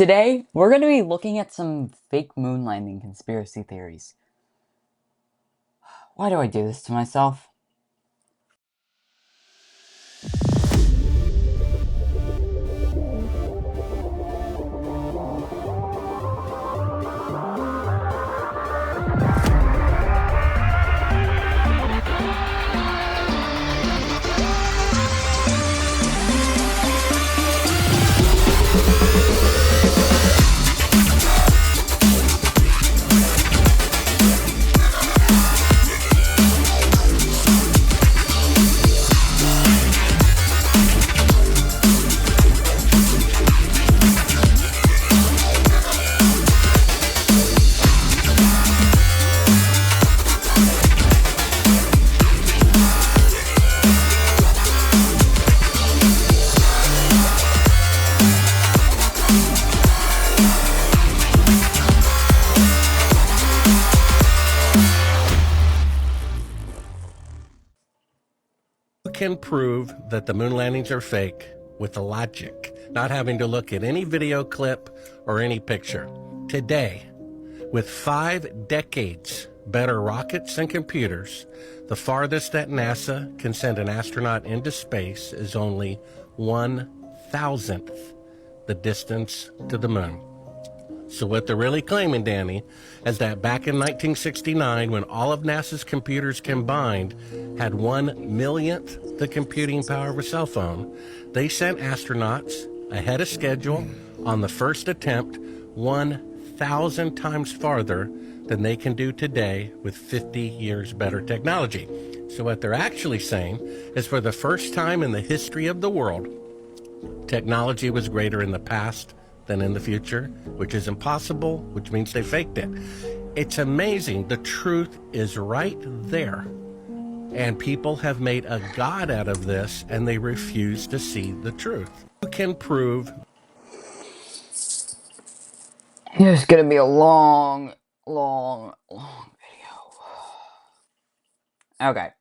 Today, we're going to be looking at some fake moon landing conspiracy theories. Why do I do this to myself? Can prove that the moon landings are fake with the logic, not having to look at any video clip or any picture. Today, with 5 decades better rockets and computers, the farthest that NASA can send an astronaut into space is only 1,000th the distance to the moon. So what they're really claiming, Danny, is that back in 1969, when all of NASA's computers combined had 1/1,000,000th the computing power of a cell phone, they sent astronauts ahead of schedule on the first attempt 1,000 times farther than they can do today with 50 years better technology. So what they're actually saying is, for the first time in the history of the world, technology was greater in the past than in the future, which is impossible, which means they faked it. It's amazing. The truth is right there. And people have made a god out of this, and they refuse to see the truth. You can prove. It's going to be a long video. Okay.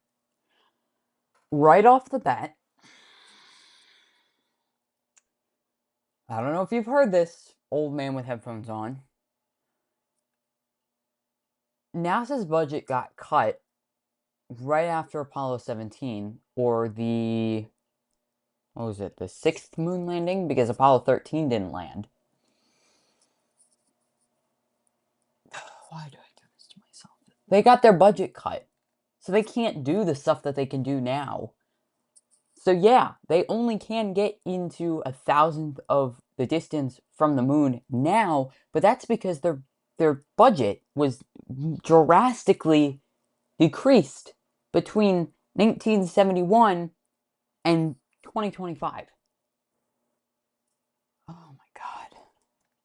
Right off the bat, I don't know if you've heard this, old man with headphones on. NASA's budget got cut right after Apollo 17, or the 6th moon landing, because Apollo 13 didn't land. Why do I do this to myself? They got their budget cut, so they can't do the stuff that they can do now. So yeah, they only can get into 1,000th of the distance from the moon now, but that's because their budget was drastically decreased between 1971 and 2025. Oh my God.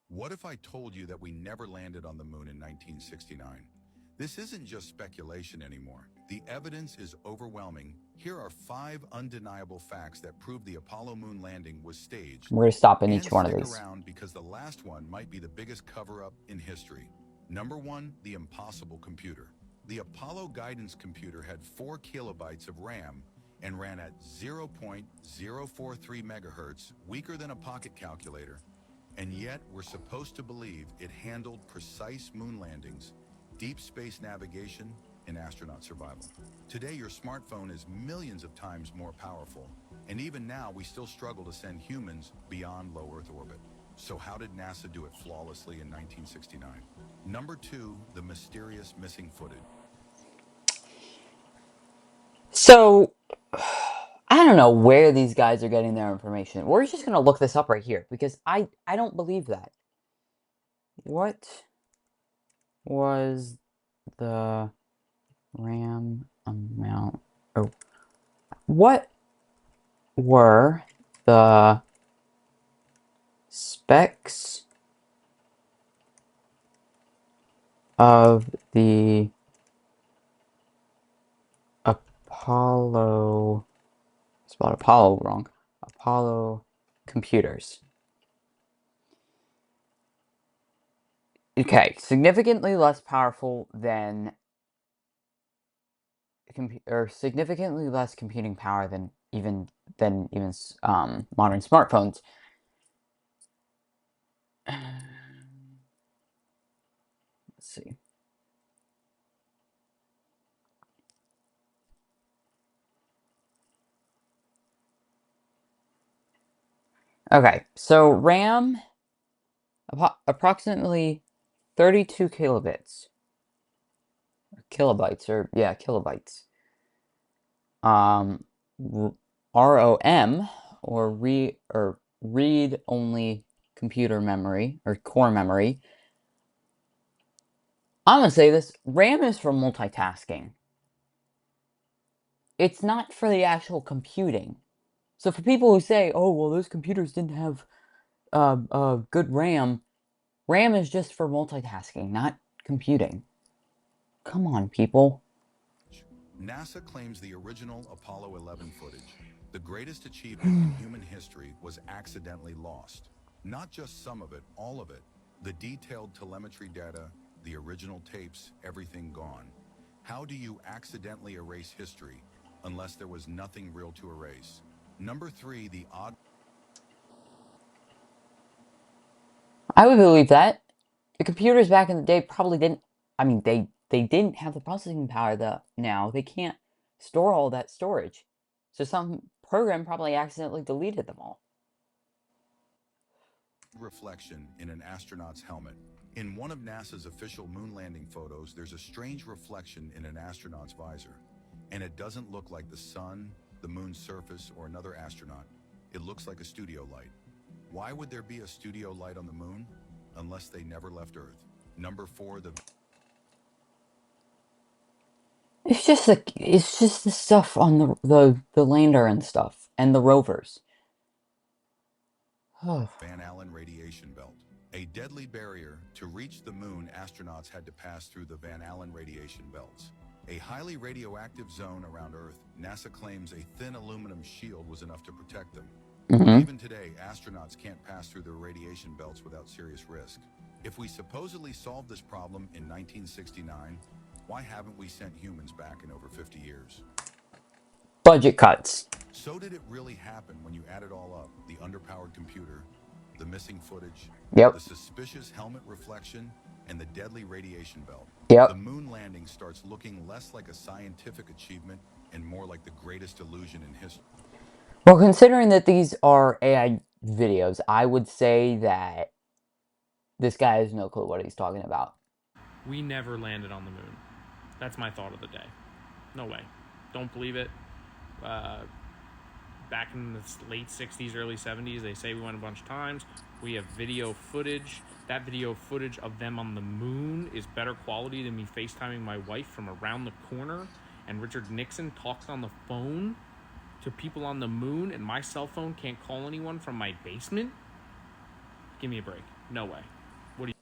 What if I told you that we never landed on the moon in 1969? This isn't just speculation anymore. The evidence is overwhelming. Here are 5 undeniable facts that prove the Apollo moon landing was staged. We're going to stop in And each one of stick these. around, because the last one might be the biggest cover-up in history. Number 1, the impossible computer. The Apollo guidance computer had 4 kilobytes of RAM and ran at 0.043 megahertz, weaker than a pocket calculator. And yet, we're supposed to believe it handled precise moon landings, deep space navigation, and astronaut survival. Today, your smartphone is millions of times more powerful, and even now, we still struggle to send humans beyond low Earth orbit. So how did NASA do it flawlessly in 1969? Number 2, the mysterious missing footage. So, I don't know where these guys are getting their information. We're just going to look this up right here, because I don't believe that. What was the RAM amount? Oh, what were the specs of the Apollo, spelled Apollo wrong, Apollo computers? Okay, significantly less powerful than significantly less computing power than even modern smartphones. let's see. Okay, so RAM, approximately 32 kilobits. Kilobytes, or yeah, kilobytes. ROM, or read-only computer memory, or core memory. I'm gonna say this, RAM is for multitasking. It's not for the actual computing. So for people who say, oh, well, those computers didn't have good RAM, RAM is just for multitasking, not computing. Come on, people. NASA claims the original Apollo 11 footage, the greatest achievement in human history, was accidentally lost. Not just some of it, all of it. The detailed telemetry data, the original tapes, everything gone. How do you accidentally erase history unless there was nothing real to erase? Number 3, the odd... I would believe that. The computers back in the day probably didn't, I mean, they didn't have the processing power that now. They can't store all that storage. So some program probably accidentally deleted them all. reflection in an astronaut's helmet. In one of NASA's official moon landing photos, there's a strange reflection in an astronaut's visor. And it doesn't look like the sun, the moon's surface, or another astronaut. It looks like a studio light. Why would there be a studio light on the moon? Unless they never left Earth. Number 4, It's just the stuff on the lander and stuff, and the rovers. Oh. Van Allen radiation belt. A deadly barrier. To reach the moon, astronauts had to pass through the Van Allen radiation belts. A highly radioactive zone around Earth. NASA claims a thin aluminum shield was enough to protect them. Even today, astronauts can't pass through their radiation belts without serious risk. If we supposedly solved this problem in 1969, why haven't we sent humans back in over 50 years? Budget cuts. So did it really happen when you add it all up? The underpowered computer, the missing footage, Yep. the suspicious helmet reflection, and the deadly radiation belt. Yep. The moon landing starts looking less like a scientific achievement and more like the greatest illusion in history. Well, considering that these are AI videos, I would say that this guy has no clue what he's talking about. We never landed on the moon. That's my thought of the day. No way. Don't believe it. Back in the late 60s, early 70s, they say we went a bunch of times. We have video footage. That video footage of them on the moon is better quality than me FaceTiming my wife from around the corner. And Richard Nixon talks on the phone to people on the moon, and my cell phone can't call anyone from my basement? Give me a break. No way. What do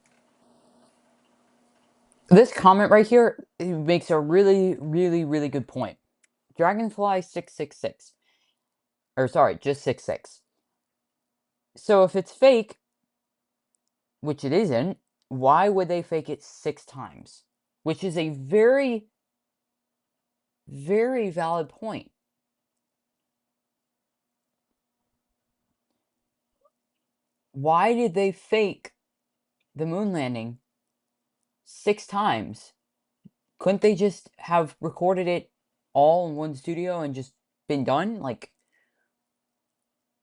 you... This comment right here, it makes a really, really, really good point. Dragonfly 666. Or sorry, just 66. So if it's fake, which it isn't, why would they fake it 6 times? Which is a very, very valid point. Why did they fake the moon landing 6 times? Couldn't they just have recorded it all in one studio and just been done? Like,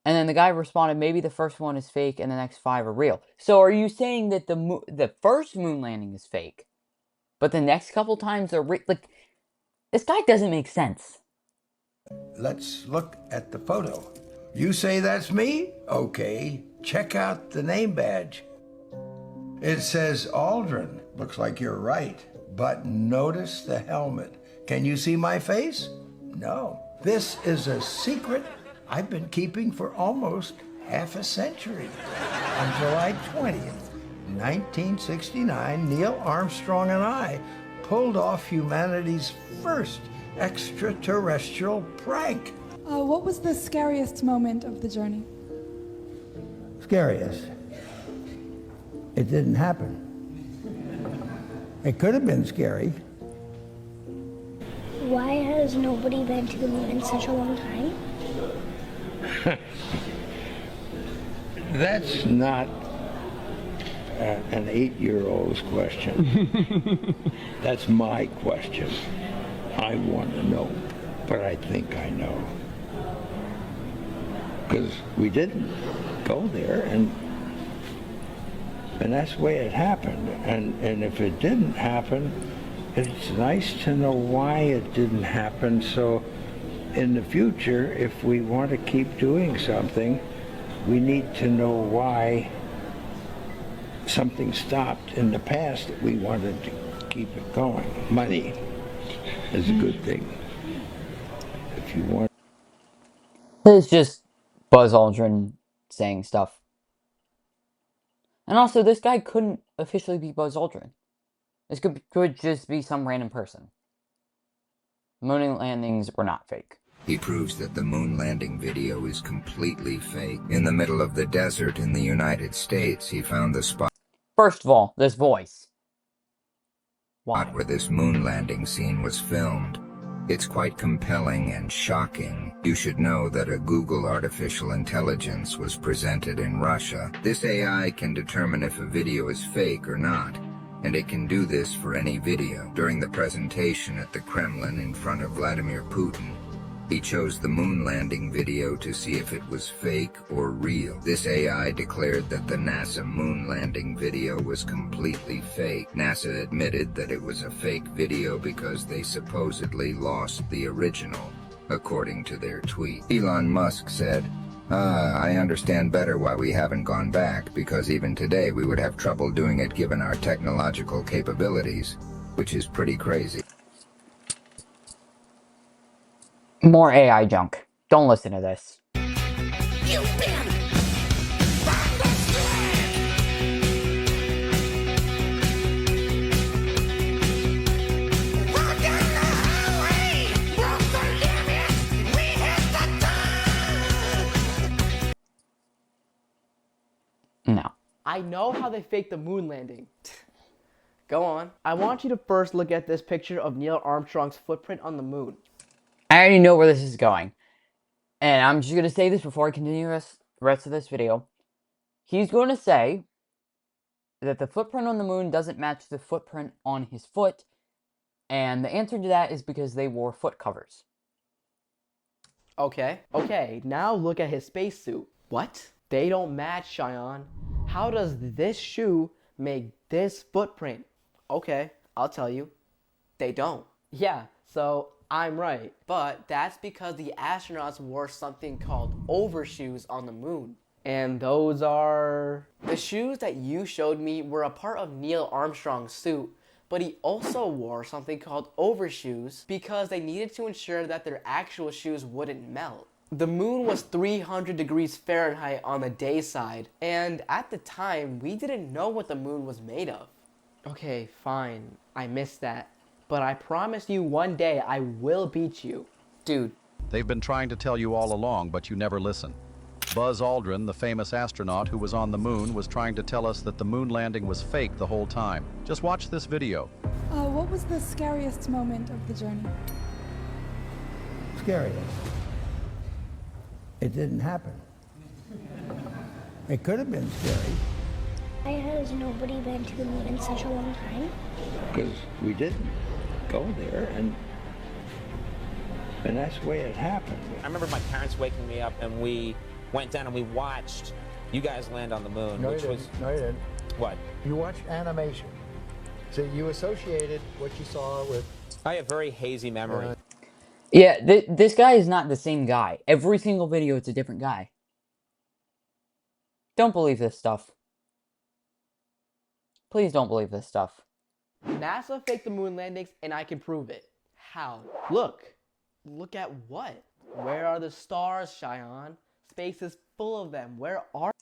and then the guy responded, maybe the first one is fake and the next 5 are real. So are you saying that the first moon landing is fake, but the next couple times are real? Like, this guy doesn't make sense. Let's look at the photo. You say that's me? Okay. Check out the name badge. It says Aldrin. Looks like you're right. But notice the helmet. Can you see my face? No. This is a secret I've been keeping for almost half a century. On July 20th, 1969, Neil Armstrong and I pulled off humanity's first extraterrestrial prank. What was the scariest moment of the journey? Scariest? It didn't happen. It could have been scary. Why has nobody been to the moon in such a long time? That's not an 8-year-old's question. That's my question. I want to know, but I think I know. Because we didn't go there, and that's the way it happened. And if it didn't happen, it's nice to know why it didn't happen, so in the future, if we want to keep doing something, we need to know why something stopped in the past that we wanted to keep it going. Money is a good thing. If you want. It's just Buzz Aldrin saying stuff. And also, this guy couldn't officially be Buzz Aldrin. This could just be some random person. Moon landings were not fake. He proves that the moon landing video is completely fake. In the middle of the desert in the United States, he found the spot. First of all, this voice. Why? Where this moon landing scene was filmed. It's quite compelling and shocking. You should know that a Google artificial intelligence was presented in Russia. This AI can determine if a video is fake or not, and it can do this for any video. During the presentation at the Kremlin in front of Vladimir Putin, he chose the moon landing video to see if it was fake or real. This AI declared that the NASA moon landing video was completely fake. NASA admitted that it was a fake video because they supposedly lost the original, according to their tweet. Elon Musk said, I understand better why we haven't gone back, because even today we would have trouble doing it given our technological capabilities, which is pretty crazy. More AI junk. Don't listen to this. No. I know how they faked the moon landing. Go on. I want you to first look at this picture of Neil Armstrong's footprint on the moon. I already know where this is going. And I'm just going to say this before I continue the rest of this video. He's going to say that the footprint on the moon doesn't match the footprint on his foot. And the answer to that is because they wore foot covers. Okay, now look at his spacesuit. What? They don't match, Cheyenne. How does this shoe make this footprint? Okay, I'll tell you. They don't. Yeah, so I'm right. But that's because the astronauts wore something called overshoes on the moon. And those are... The shoes that you showed me were a part of Neil Armstrong's suit, but he also wore something called overshoes because they needed to ensure that their actual shoes wouldn't melt. The moon was 300 degrees Fahrenheit on the day side, and at the time, we didn't know what the moon was made of. Okay, fine, I missed that. But I promise you one day I will beat you. Dude. They've been trying to tell you all along, but you never listen. Buzz Aldrin, the famous astronaut who was on the moon, was trying to tell us that the moon landing was fake the whole time. Just watch this video. What was the scariest moment of the journey? Scariest. It didn't happen. It could have been scary. Why has nobody been to the moon in such a long time? Because we didn't go there, and that's the way it happened. I remember my parents waking me up, and we went down and we watched you guys land on the moon. No, which you was didn't. No, you didn't. What? You watched animation. So you associated what you saw with... I have very hazy memory. Yeah, this guy is not the same guy. Every single video, it's a different guy. Don't believe this stuff. Please don't believe this stuff. NASA faked the moon landings, and I can prove it. How? Look. Look at what? Where are the stars, Cheyenne? Space is full of them. Where are...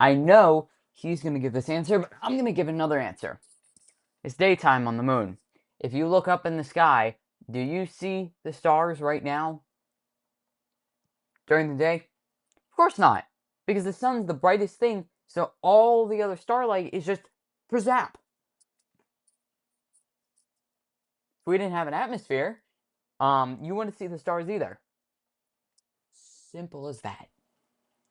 I know he's going to give this answer, but I'm going to give another answer. It's daytime on the moon. If you look up in the sky, do you see the stars right now? During the day? Of course not. Because the sun's the brightest thing, so all the other starlight is just for zap. If we didn't have an atmosphere, you wouldn't see the stars either. Simple as that.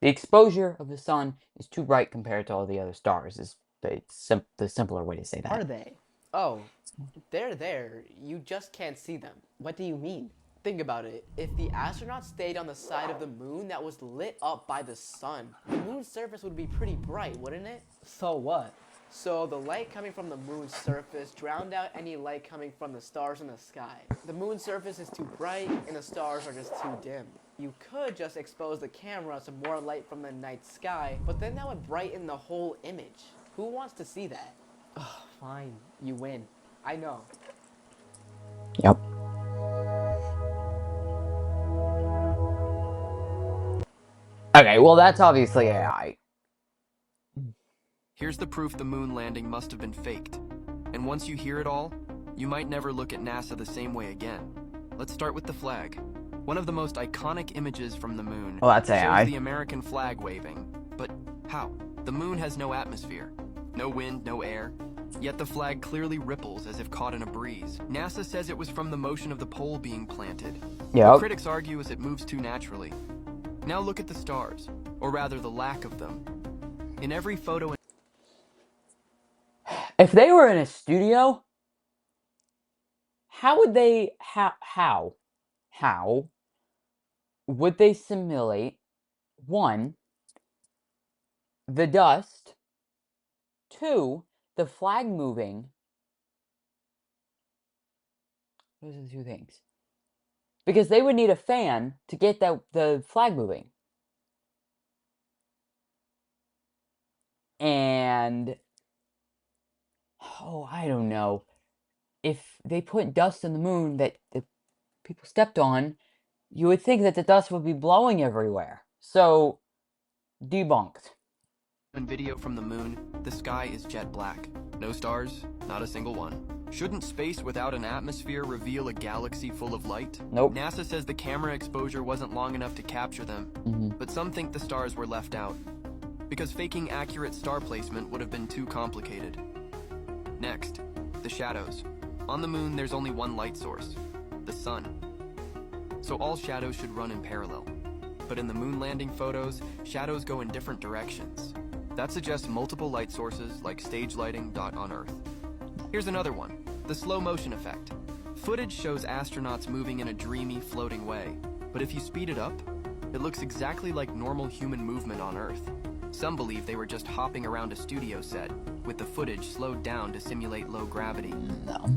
The exposure of the sun is too bright compared to all the other stars, is the simpler way to say that. Are they? Oh, they're there. You just can't see them. What do you mean? Think about it. If the astronauts stayed on the side of the moon that was lit up by the sun, the moon's surface would be pretty bright, wouldn't it? So what? So the light coming from the moon's surface drowned out any light coming from the stars in the sky. The moon's surface is too bright and the stars are just too dim. You could just expose the camera to more light from the night sky, but then that would brighten the whole image. Who wants to see that? Ugh, fine, you win. I know. Yep. Okay, well that's obviously AI. Here's the proof the moon landing must have been faked. And once you hear it all, you might never look at NASA the same way again. Let's start with the flag. One of the most iconic images from the moon that's AI. shows the American flag waving. But how? The moon has no atmosphere, no wind, no air. Yet the flag clearly ripples as if caught in a breeze. NASA says it was from the motion of the pole being planted. Yep. Critics argue as it moves too naturally. Now look at the stars, or rather the lack of them. In every photo... If they were in a studio, how would they... How would they simulate, 1, the dust, 2, the flag moving? Those are the 2 things. Because they would need a fan to get the flag moving. And... oh, I don't know. If they put dust in the moon that the people stepped on, you would think that the dust would be blowing everywhere. So, debunked. In video from the moon, the sky is jet black. No stars, not a single one. Shouldn't space without an atmosphere reveal a galaxy full of light? Nope. NASA says the camera exposure wasn't long enough to capture them, but some think the stars were left out, because faking accurate star placement would have been too complicated. Next, the shadows. On the moon, there's only one light source, the sun. So all shadows should run in parallel. But in the moon landing photos, shadows go in different directions. That suggests multiple light sources like stage lighting on Earth. Here's another one, the slow motion effect. Footage shows astronauts moving in a dreamy, floating way. But if you speed it up, it looks exactly like normal human movement on Earth. Some believe they were just hopping around a studio set, with the footage slowed down to simulate low gravity. No.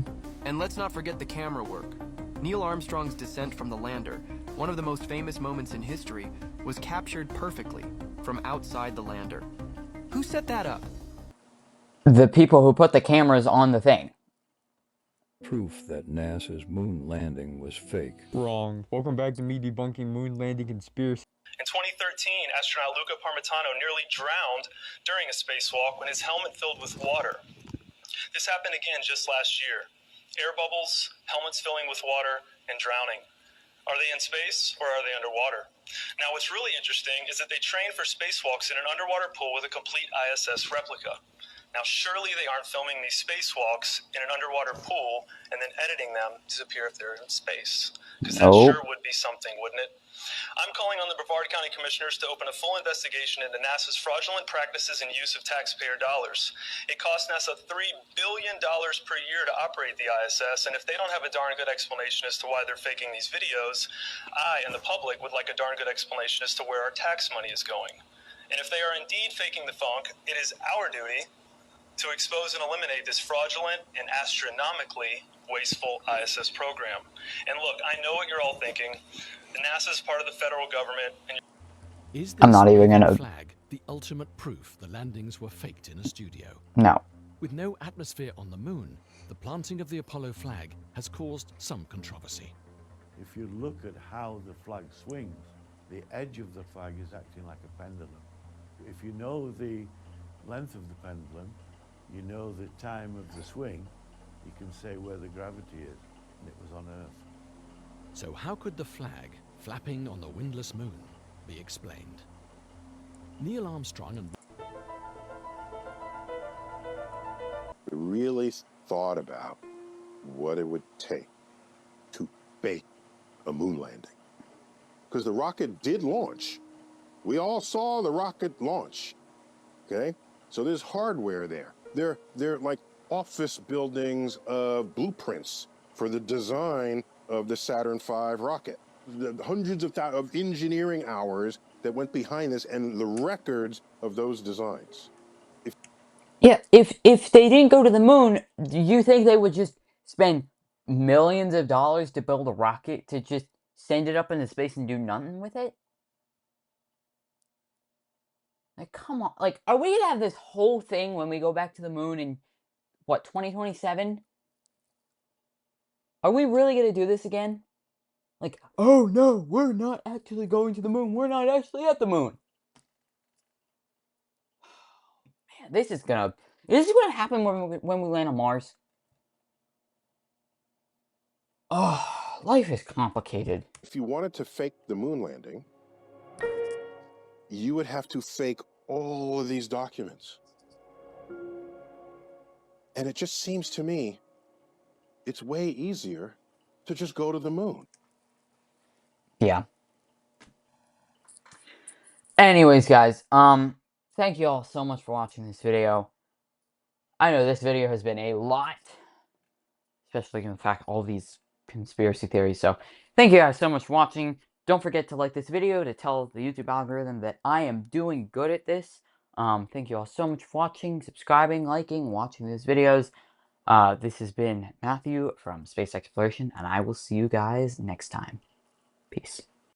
And let's not forget the camera work. Neil Armstrong's descent from the lander, one of the most famous moments in history, was captured perfectly from outside the lander. Who set that up? The people who put the cameras on the thing. Proof that NASA's moon landing was fake. Wrong. Welcome back to me debunking moon landing conspiracy. In 2013, astronaut Luca Parmitano nearly drowned during a spacewalk when his helmet filled with water. This happened again just last year. Air bubbles, helmets filling with water, and drowning. Are they in space or are they underwater? Now what's really interesting is that they train for spacewalks in an underwater pool with a complete ISS replica. Now surely they aren't filming these spacewalks in an underwater pool and then editing them to appear if they're in space. Because that sure would be something, wouldn't it? I'm calling on the Brevard County Commissioners to open a full investigation into NASA's fraudulent practices and use of taxpayer dollars. It costs NASA $3 billion per year to operate the ISS, and if they don't have a darn good explanation as to why they're faking these videos, I and the public would like a darn good explanation as to where our tax money is going. And if they are indeed faking the funk, it is our duty to expose and eliminate this fraudulent and astronomically wasteful ISS program. And look, I know what you're all thinking. NASA is part of the federal government. And is I'm not even gonna. Flag the ultimate proof the landings were faked in a studio? No. With no atmosphere on the moon, the planting of the Apollo flag has caused some controversy. If you look at how the flag swings, the edge of the flag is acting like a pendulum. If you know the length of the pendulum, you know the time of the swing, you can say where the gravity is, and it was on Earth. So how could the flag, flapping on the windless moon, be explained? Neil Armstrong and... We really thought about what it would take to fake a moon landing. Because the rocket did launch. We all saw the rocket launch, okay? So there's hardware there. They're like office buildings of blueprints for the design of the Saturn V rocket. The hundreds of engineering hours that went behind this and the records of those designs. Yeah, if they didn't go to the moon, do you think they would just spend millions of dollars to build a rocket to just send it up into space and do nothing with it? Like, come on. Like, are we gonna have this whole thing when we go back to the moon in, what, 2027? Are we really gonna do this again? Like, oh no, we're not actually going to the moon. We're not actually at the moon. Man, this is gonna happen when we land on Mars. Oh, life is complicated. If you wanted to fake the moon landing, you would have to fake all of these documents. And it just seems to me it's way easier to just go to the moon. Yeah. Anyways, guys, thank you all so much for watching this video. I know this video has been a lot, especially in fact all these conspiracy theories. So thank you guys so much for watching. Don't forget to like this video to tell the YouTube algorithm that I am doing good at this. Thank you all so much for watching, subscribing, liking, watching these videos. This has been Matthew from Space Exploration, and I will see you guys next time. Peace.